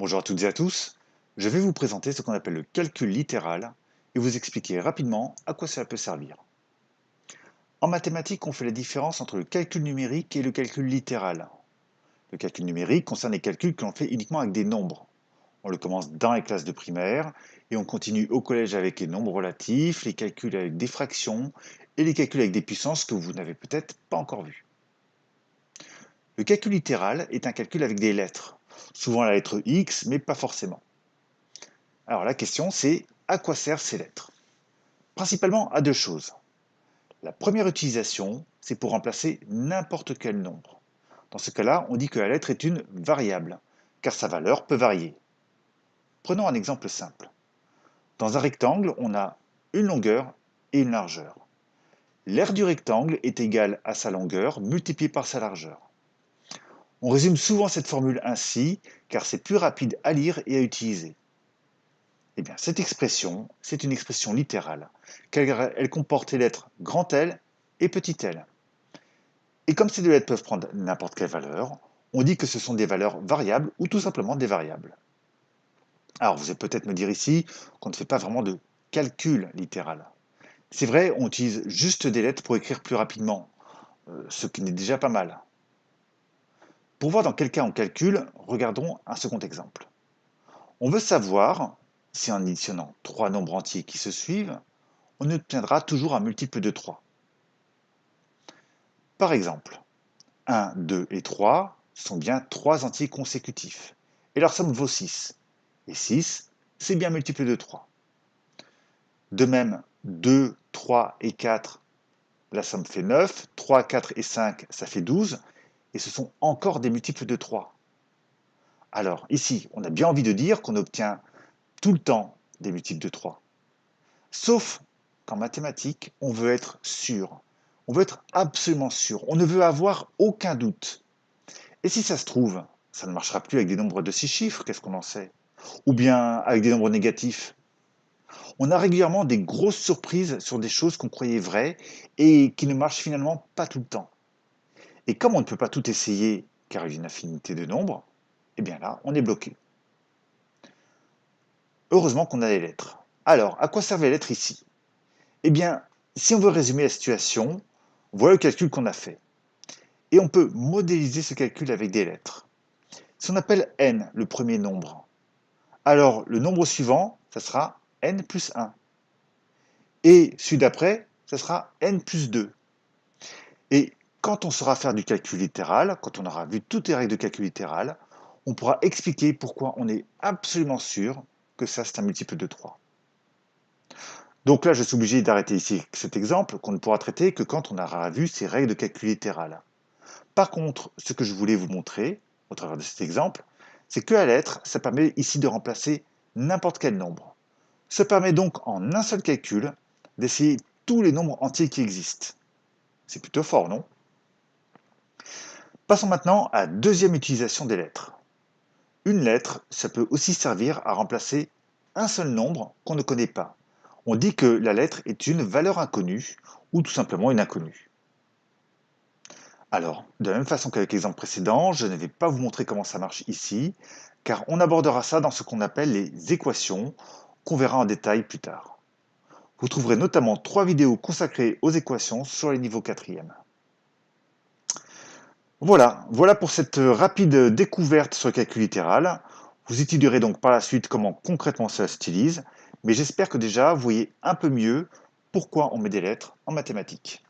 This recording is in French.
Bonjour à toutes et à tous, je vais vous présenter ce qu'on appelle le calcul littéral et vous expliquer rapidement à quoi cela peut servir. En mathématiques, on fait la différence entre le calcul numérique et le calcul littéral. Le calcul numérique concerne les calculs que l'on fait uniquement avec des nombres. On le commence dans les classes de primaire et on continue au collège avec les nombres relatifs, les calculs avec des fractions et les calculs avec des puissances que vous n'avez peut-être pas encore vus. Le calcul littéral est un calcul avec des lettres, souvent la lettre X, mais pas forcément. Alors la question c'est à quoi servent ces lettres? Principalement à deux choses. La première utilisation, c'est pour remplacer n'importe quel nombre. Dans ce cas-là, on dit que la lettre est une variable, car sa valeur peut varier. Prenons un exemple simple. Dans un rectangle, on a une longueur et une largeur. L'aire du rectangle est égale à sa longueur multipliée par sa largeur. On résume souvent cette formule ainsi, car c'est plus rapide à lire et à utiliser. Eh bien, cette expression, c'est une expression littérale, car elle comporte les lettres grand L et petit l. Et comme ces deux lettres peuvent prendre n'importe quelle valeur, on dit que ce sont des valeurs variables ou tout simplement des variables. Alors, vous allez peut-être me dire ici qu'on ne fait pas vraiment de calcul littéral. C'est vrai, on utilise juste des lettres pour écrire plus rapidement, ce qui n'est déjà pas mal. Pour voir dans quel cas on calcule, regardons un second exemple. On veut savoir si en additionnant trois nombres entiers qui se suivent, on obtiendra toujours un multiple de 3. Par exemple, 1, 2 et 3 sont bien trois entiers consécutifs, et leur somme vaut 6. Et 6, c'est bien un multiple de 3. De même, 2, 3 et 4, la somme fait 9, 3, 4 et 5, ça fait 12, et ce sont encore des multiples de 3. Alors, ici, on a bien envie de dire qu'on obtient tout le temps des multiples de 3. Sauf qu'en mathématiques, on veut être sûr. On veut être absolument sûr. On ne veut avoir aucun doute. Et si ça se trouve, ça ne marchera plus avec des nombres de 6 chiffres, qu'est-ce qu'on en sait? Ou bien avec des nombres négatifs. On a régulièrement des grosses surprises sur des choses qu'on croyait vraies et qui ne marchent finalement pas tout le temps. Et comme on ne peut pas tout essayer, car il y a une infinité de nombres, eh bien là, on est bloqué. Heureusement qu'on a les lettres. Alors, à quoi servent les lettres ici? Eh bien, si on veut résumer la situation, voilà le calcul qu'on a fait. Et on peut modéliser ce calcul avec des lettres. Si on appelle n le premier nombre, alors le nombre suivant, ça sera n plus 1. Et celui d'après, ça sera n plus 2. Et quand on saura faire du calcul littéral, quand on aura vu toutes les règles de calcul littéral, on pourra expliquer pourquoi on est absolument sûr que ça c'est un multiple de 3. Donc là, je suis obligé d'arrêter ici cet exemple qu'on ne pourra traiter que quand on aura vu ces règles de calcul littéral. Par contre, ce que je voulais vous montrer, au travers de cet exemple, c'est que la lettre, ça permet ici de remplacer n'importe quel nombre. Ça permet donc en un seul calcul d'essayer tous les nombres entiers qui existent. C'est plutôt fort, non? Passons maintenant à la deuxième utilisation des lettres. Une lettre, ça peut aussi servir à remplacer un seul nombre qu'on ne connaît pas. On dit que la lettre est une valeur inconnue ou tout simplement une inconnue. Alors, de la même façon qu'avec l'exemple précédent, je ne vais pas vous montrer comment ça marche ici, car on abordera ça dans ce qu'on appelle les équations, qu'on verra en détail plus tard. Vous trouverez notamment 3 vidéos consacrées aux équations sur les niveaux 4e. Voilà pour cette rapide découverte sur le calcul littéral. Vous étudierez donc par la suite comment concrètement cela s'utilise, mais j'espère que déjà vous voyez un peu mieux pourquoi on met des lettres en mathématiques.